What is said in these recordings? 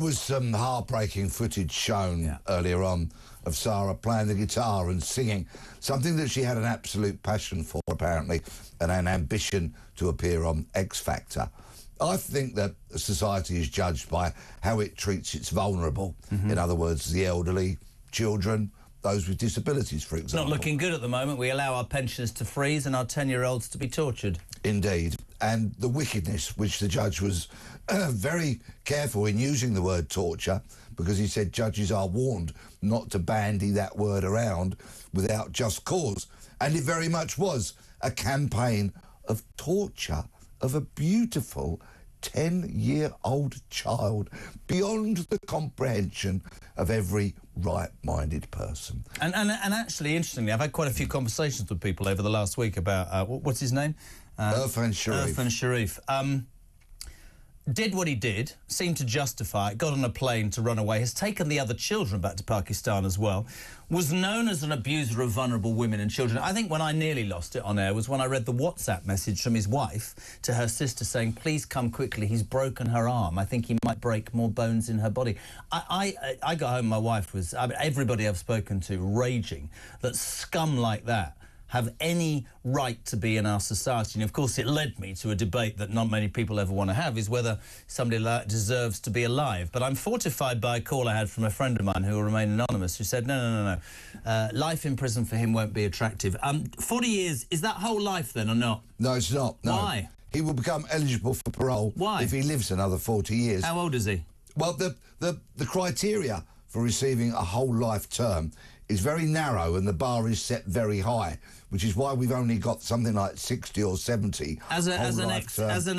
was some heartbreaking footage shown earlier on of Sara playing the guitar and singing, something that she had an absolute passion for, apparently, and an ambition to appear on X Factor. I think that society is judged by how it treats its vulnerable. In other words, the elderly, children, those with disabilities, for example. Not looking good at the moment. We allow our pensioners to freeze and our 10-year-olds to be tortured. Indeed. And the wickedness, which the judge was very careful in using the word torture, because he said judges are warned not to bandy that word around without just cause. And it very much was a campaign of torture of a beautiful 10-year-old child beyond the comprehension of every right-minded person. And actually, interestingly, I've had quite a few conversations with people over the last week about, what's his name? Irfan Sharif. Irfan Sharif. Did what he did, seemed to justify it, got on a plane to run away, has taken the other children back to Pakistan as well, was known as an abuser of vulnerable women and children. I think when I nearly lost it on air was when I read the WhatsApp message from his wife to her sister saying, please come quickly, he's broken her arm. I think he might break more bones in her body. I got home, my wife was, everybody I've spoken to, raging that scum like that have any right to be in our society. And of course it led me to a debate that not many people ever want to have, is whether somebody like that deserves to be alive. But I'm fortified by a call I had from a friend of mine who will remain anonymous, who said, no. Life in prison for him won't be attractive. 40 years, is that whole life then or not? No, it's not. No. Why? He will become eligible for parole. Why? If he lives another 40 years. How old is he? Well, the criteria for receiving a whole life term is very narrow and the bar is set very high, which is why we've only got something like 60 or 70 As an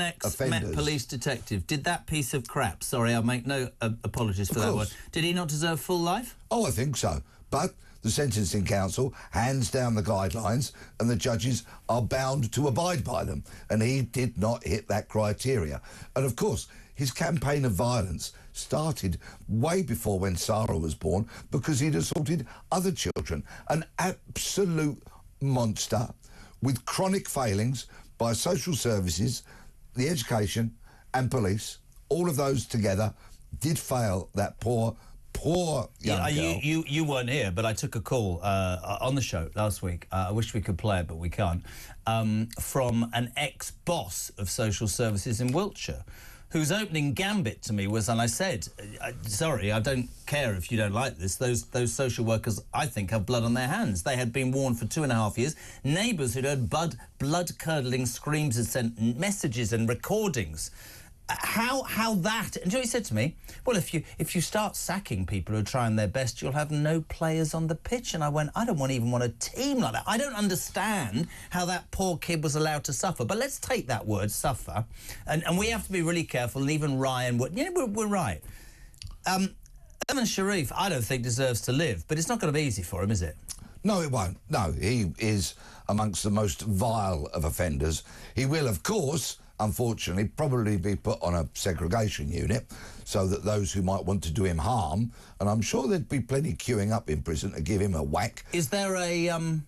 ex-Met police detective, did that piece of crap, sorry, I'll make no apologies for that word, did he not deserve full life? Oh, I think so. But the Sentencing Council hands down the guidelines and the judges are bound to abide by them. And he did not hit that criteria. And of course, his campaign of violence started way before when Sara was born because he'd assaulted other children. An absolute monster with chronic failings by social services, the education and police. All of those together did fail that poor young girl. You weren't here, but I took a call on the show last week. I wish we could play it, but we can't. From an ex-boss of social services in Wiltshire, whose opening gambit to me was, and I said, sorry, I don't care if you don't like this, those social workers, I think, have blood on their hands. They had been warned for 2.5 years. Neighbours who'd heard blood-curdling screams had sent messages and recordings. How that... And you know what he said to me? Well, if you start sacking people who are trying their best, you'll have no players on the pitch. And I went, I don't even want a team like that. I don't understand how that poor kid was allowed to suffer. But let's take that word, suffer, and we have to be really careful. And even Ryan would... Yeah, we're right. Irfan Sharif, I don't think deserves to live, but it's not going to be easy for him, is it? No, it won't. No, he is amongst the most vile of offenders. He will, of course, unfortunately, probably be put on a segregation unit so that those who might want to do him harm, and I'm sure there'd be plenty queuing up in prison to give him a whack. Is there an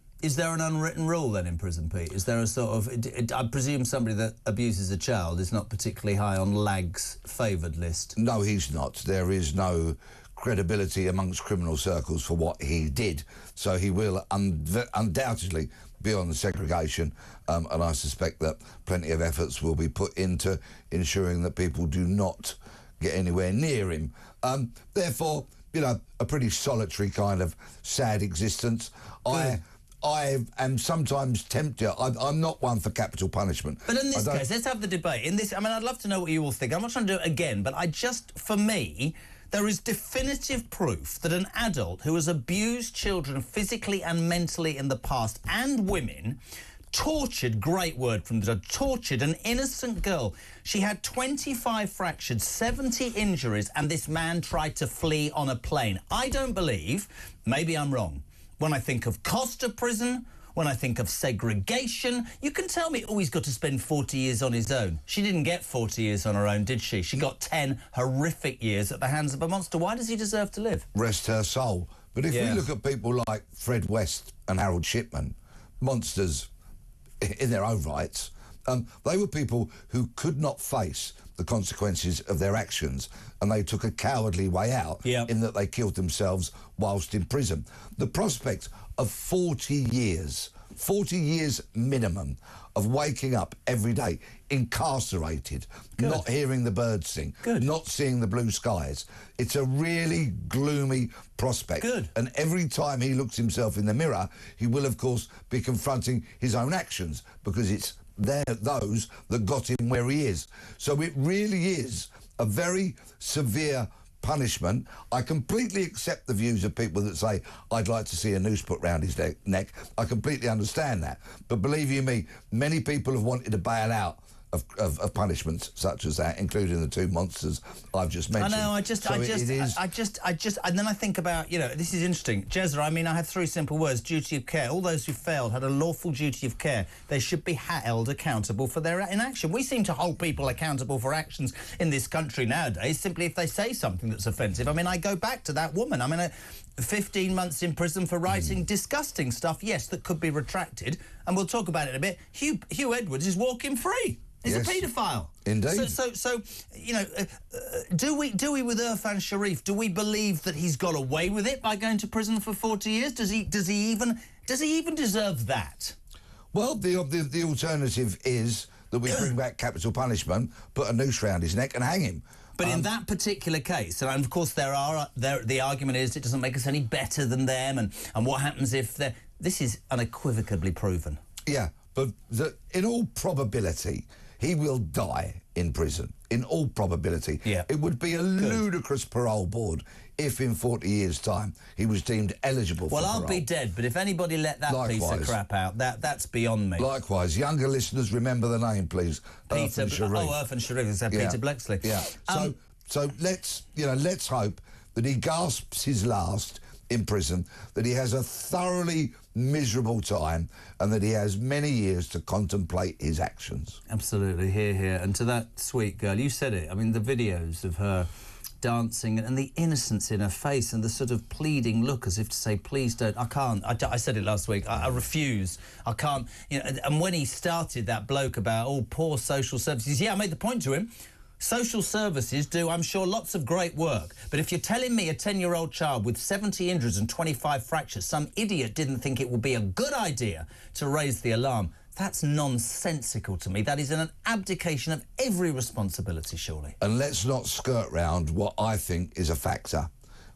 unwritten rule then in prison, Pete? Is there a sort of... I presume somebody that abuses a child is not particularly high on LAG's favoured list. No, he's not. There is no credibility amongst criminal circles for what he did. So he will undoubtedly be on the segregation, and I suspect that plenty of efforts will be put into ensuring that people do not get anywhere near him. Therefore, you know, a pretty solitary kind of sad existence. I am sometimes tempted. I'm not one for capital punishment. But in this case, let's have the debate. In this, I mean, I'd love to know what you all think. I'm not trying to do it again, but for me, there is definitive proof that an adult who has abused children physically and mentally in the past, and women, tortured, great word from the judge, tortured an innocent girl. She had 25 fractures, 70 injuries, and this man tried to flee on a plane. I don't believe, maybe I'm wrong, when I think of cost of prison, when I think of segregation, you can tell me, oh, he's got to spend 40 years on his own. She didn't get 40 years on her own, did she? She got 10 horrific years at the hands of a monster. Why does he deserve to live? Rest her soul. But if we look at people like Fred West and Harold Shipman, monsters in their own rights, they were people who could not face the consequences of their actions, and they took a cowardly way out in that they killed themselves whilst in prison. The prospect of 40 years minimum of waking up every day incarcerated, not hearing the birds sing, not seeing the blue skies. It's a really gloomy prospect. And every time he looks himself in the mirror, he will, of course, be confronting his own actions, because it's those that got him where he is. So it really is a very severe punishment. I completely accept the views of people that say, I'd like to see a noose put round his neck. I completely understand that. But believe you me, many people have wanted to bail out of punishments such as that, including the two monsters I've just mentioned. I know, and then I think about, you know, this is interesting. Jezra, I mean, I have three simple words: duty of care. All those who failed had a lawful duty of care. They should be held accountable for their inaction. We seem to hold people accountable for actions in this country nowadays simply if they say something that's offensive. I mean, I go back to that woman. I mean, 15 months in prison for writing disgusting stuff, yes, that could be retracted, and we'll talk about it in a bit. Hugh Edwards is walking free. He's a paedophile. Indeed. So you know, do we with Irfan Sharif? Do we believe that he's got away with it by going to prison for 40 years? Does he even deserve that? Well, the alternative is that we bring back capital punishment, put a noose round his neck, and hang him. But in that particular case, and of course the argument is it doesn't make us any better than them, and what happens if they're... This is unequivocally proven. Yeah, but in all probability, he will die in prison. In all probability. Yeah. It would be a ludicrous parole board if in 40 years' time he was deemed eligible for parole. Well, I'll be dead, but if anybody let that piece of crap out, that's beyond me. Likewise. Younger listeners, remember the name, please. Peter Sharif. Oh, Irfan Sharif. Is that Peter Bleksley? Yeah. So let's hope that he gasps his last in prison, that he has a thoroughly miserable time, and that he has many years to contemplate his actions. Absolutely, here. And to that sweet girl, you said it, I mean, the videos of her dancing and the innocence in her face and the sort of pleading look as if to say, please don't, I can't. I said it last week, I refuse, I can't. You know, and when he started that bloke about, oh, poor social services, I made the point to him. Social services do, I'm sure, lots of great work. But if you're telling me a 10-year-old child with 70 injuries and 25 fractures, some idiot didn't think it would be a good idea to raise the alarm, that's nonsensical to me. That is an abdication of every responsibility, surely. And let's not skirt round what I think is a factor.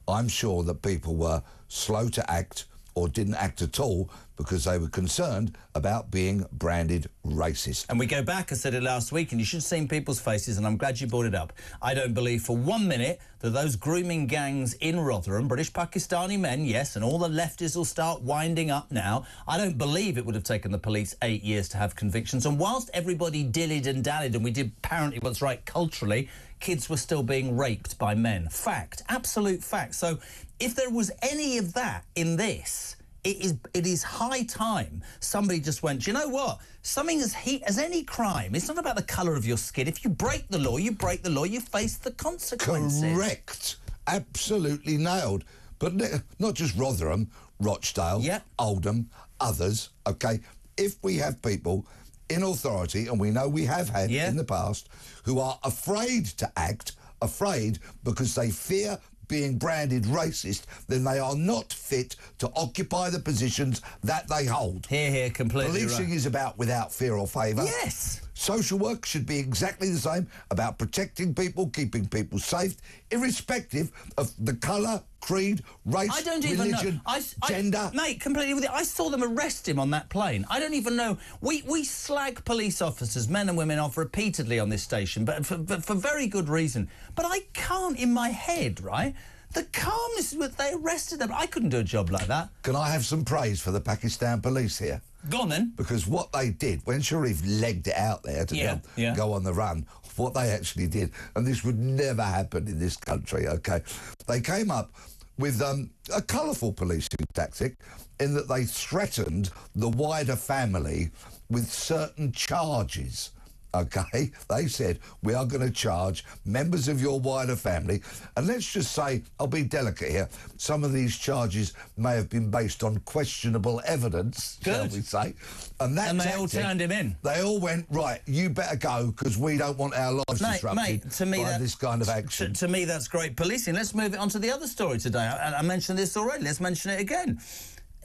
I'm sure that people were slow to act or didn't act at all because they were concerned about being branded racist. And we go back, I said it last week, and you should have seen people's faces, and I'm glad you brought it up. I don't believe for 1 minute that those grooming gangs in Rotherham, British Pakistani men, yes, and all the lefties will start winding up now. I don't believe it would have taken the police 8 years to have convictions. And whilst everybody dillied and dallied, and we did apparently what's right culturally, kids were still being raped by men. Fact, absolute fact. So if there was any of that in this, it is high time somebody just went, do you know what? Something as any crime, it's not about the colour of your skin. If you break the law, you break the law, you face the consequences. Correct. Absolutely nailed. But not just Rotherham, Rochdale, Oldham, others, OK? If we have people in authority, and we know we have had in the past, who are afraid to act, afraid because they fear being branded racist, then they are not fit to occupy the positions that they hold. Here, completely Policing is about without fear or favour. Yes. Social work should be exactly the same, about protecting people, keeping people safe, irrespective of the colour, creed, race, religion, gender. Mate, completely with it. I saw them arrest him on that plane. I don't even know. We slag police officers, men and women, off repeatedly on this station, but for very good reason. But I can't, in my head, right? The calmness with they arrested them. I couldn't do a job like that. Can I have some praise for the Pakistan police here? Go on, then. Because what they did, when Sharif legged it out there to go on the run, what they actually did, and this would never happen in this country, OK? They came up with a colourful policing tactic in that they threatened the wider family with certain charges, OK? They said, we are going to charge members of your wider family, and let's just say, I'll be delicate here, some of these charges may have been based on questionable evidence, shall we say. And they all turned him in. They all went, right, you better go, because we don't want our lives disrupted by this kind of action. To me, that's great policing. Let's move it on to the other story today. I mentioned this already. Let's mention it again.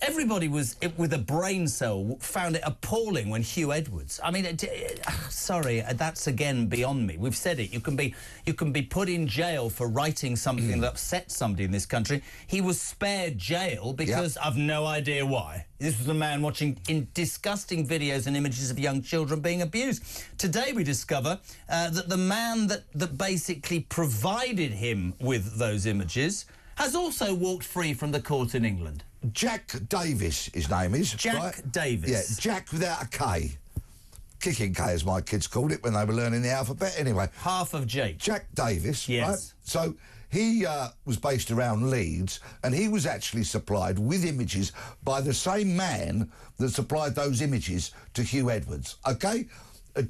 Everybody with a brain cell found it appalling when Hugh Edwards. I mean, sorry, that's again beyond me. We've said it. You can be put in jail for writing something that upset somebody in this country. He was spared jail because I've no idea why. This was a man watching disgusting videos and images of young children being abused. Today we discover that the man that basically provided him with those images has also walked free from the court in England. Jack Davis, his name is. Jack Davis. Yeah, Jack without a K. Kicking K, as my kids called it when they were learning the alphabet. Anyway. Half of Jake. Jack Davis, yes. Right? So he was based around Leeds, and he was actually supplied with images by the same man that supplied those images to Hugh Edwards, OK?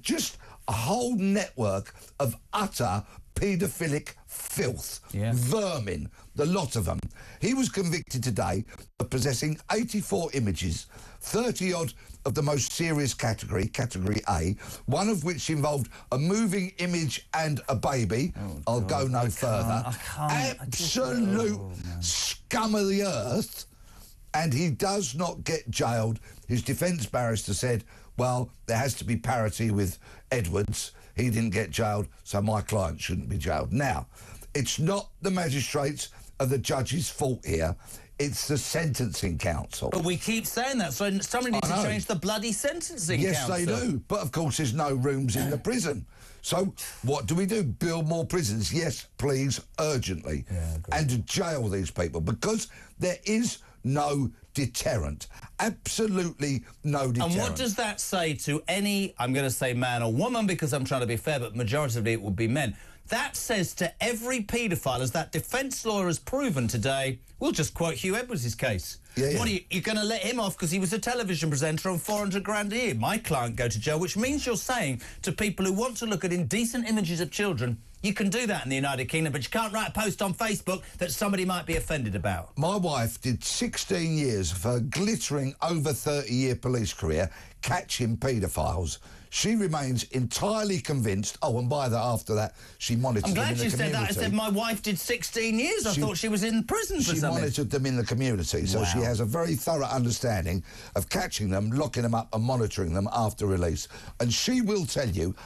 Just a whole network of utter paedophilic filth, vermin, the lot of them. He was convicted today of possessing 84 images, 30-odd of the most serious category, Category A, one of which involved a moving image and a baby. I'll go no further. Absolute scum of the earth. And he does not get jailed. His defence barrister said, well, there has to be parity with Edwards. He didn't get jailed, so my client shouldn't be jailed. Now, it's not the magistrates or the judge's fault here. It's the sentencing council. But we keep saying that, so somebody needs to change the bloody sentencing council. Yes, they do. But, of course, there's no rooms in the prison. So what do we do? Build more prisons? Yes, please, urgently. And to jail these people, because there is no deterrent. Absolutely no deterrent. And what does that say to any, I'm going to say man or woman because I'm trying to be fair, but majoritively it would be men. That says to every paedophile, as that defence lawyer has proven today, we'll just quote Hugh Edwards' case. What are you going to let him off because he was a television presenter on 400 grand a year? My client go to jail, which means you're saying to people who want to look at indecent images of children, you can do that in the United Kingdom, but you can't write a post on Facebook that somebody might be offended about. My wife did 16 years of her glittering over 30-year police career catching paedophiles. She remains entirely convinced. Oh, and after that, she monitored them in the community. I'm glad you said that. I said my wife did 16 years. I thought she was in prison for something. She monitored them in the community, so she has a very thorough understanding of catching them, locking them up and monitoring them after release. And she will tell you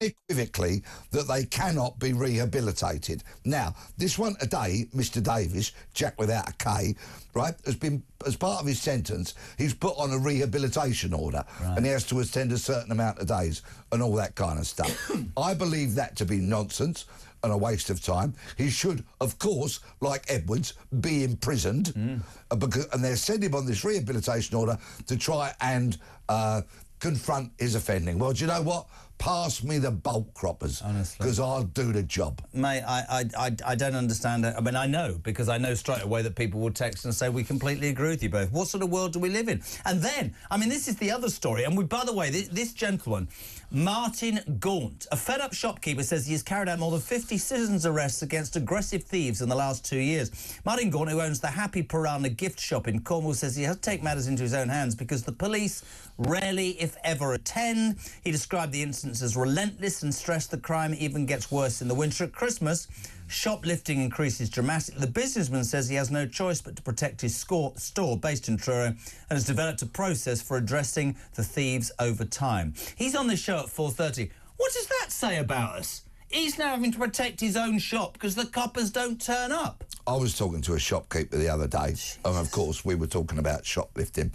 unequivocally that they cannot be rehabilitated. Now, this one today, Mr Davis, Jack without a K, right, has been, as part of his sentence, he's put on a rehabilitation order and he has to attend a certain amount of days and all that kind of stuff. I believe that to be nonsense and a waste of time. He should, of course, like Edwards, be imprisoned and they're sending him on this rehabilitation order to try and confront his offending. Well, do you know what? Pass me the bolt croppers, honestly, because I'll do the job. Mate, I don't understand it. I mean, I know, because I know straight away that people will text and say, we completely agree with you both. What sort of world do we live in? And then, I mean, this is the other story. And by the way, this gentleman, Martin Gaunt, a fed-up shopkeeper, says he has carried out more than 50 citizens' arrests against aggressive thieves in the last 2 years. Martin Gaunt, who owns the Happy Piranha gift shop in Cornwall, says he has to take matters into his own hands because the police rarely, if ever, attend. He described the incidents as relentless and stressed the crime even gets worse in the winter. At Christmas, shoplifting increases dramatically. The businessman says he has no choice but to protect his store based in Truro and has developed a process for addressing the thieves over time. He's on the show at 4:30. What does that say about us? He's now having to protect his own shop because the coppers don't turn up. I was talking to a shopkeeper the other day, and of course we were talking about shoplifting.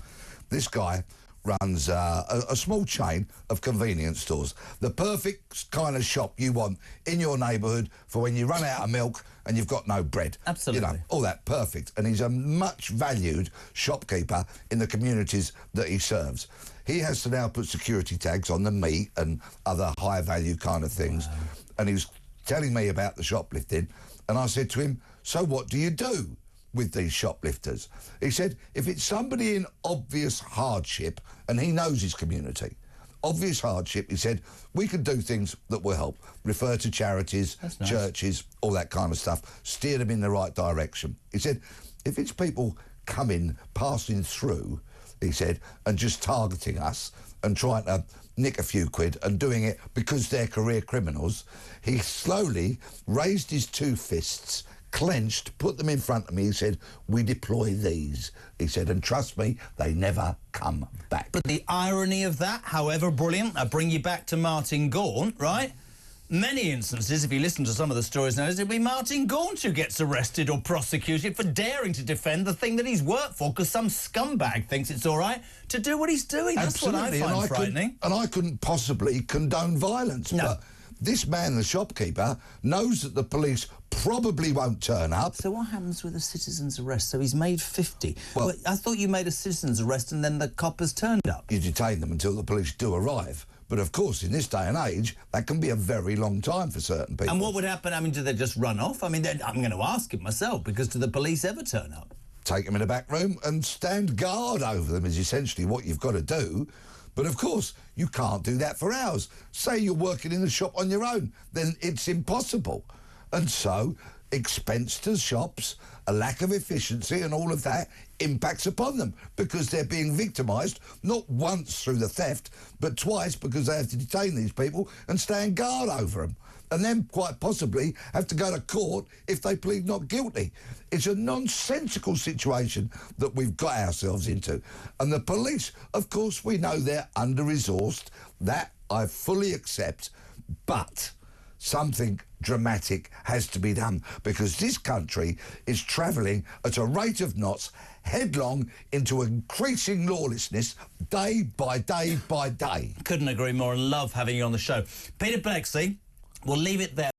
This guy runs a small chain of convenience stores. The perfect kind of shop you want in your neighbourhood for when you run out of milk and you've got no bread. Absolutely. You know, all that, perfect. And he's a much valued shopkeeper in the communities that he serves. He has to now put security tags on the meat and other high-value kind of things. Wow. And he was telling me about the shoplifting, and I said to him, so what do you do with these shoplifters? He said, if it's somebody in obvious hardship and he knows his community, obvious hardship, he said, we could do things that will help. Refer to charities, That's nice. churches, all that kind of stuff. Steer them in the right direction. He said, if it's people coming, passing through, he said, and just targeting us and trying to nick a few quid and doing it because they're career criminals, he slowly raised his two fists, clenched, put them in front of me. He said, we deploy these. He said, and trust me, they never come back. But the irony of that, however brilliant, I bring you back to Martin Gaunt, right? Many instances, if you listen to some of the stories now, it'll be Martin Gaunt who gets arrested or prosecuted for daring to defend the thing that he's worked for because some scumbag thinks it's all right to do what he's doing. Absolutely. That's what I find frightening. And I couldn't possibly condone violence. No. But this man, the shopkeeper, knows that the police probably won't turn up. So what happens with a citizen's arrest? So he's made 50. Well, I thought you made a citizen's arrest and then the coppers turned up. You detain them until the police do arrive. But of course, in this day and age, that can be a very long time for certain people. And what would happen? I mean, do they just run off? I mean, I'm going to ask it myself, because do the police ever turn up? Take them in a back room and stand guard over them is essentially what you've got to do. But of course, you can't do that for hours. Say you're working in the shop on your own, then it's impossible. And so, expense to shops, a lack of efficiency and all of that impacts upon them because they're being victimised not once through the theft, but twice because they have to detain these people and stand guard over them. And then quite possibly have to go to court if they plead not guilty. It's a nonsensical situation that we've got ourselves into. And the police, of course, we know they're under-resourced. That I fully accept. But something dramatic has to be done because this country is travelling at a rate of knots headlong into increasing lawlessness day by day by day. Couldn't agree more and love having you on the show. Peter Bleksley, we'll leave it there.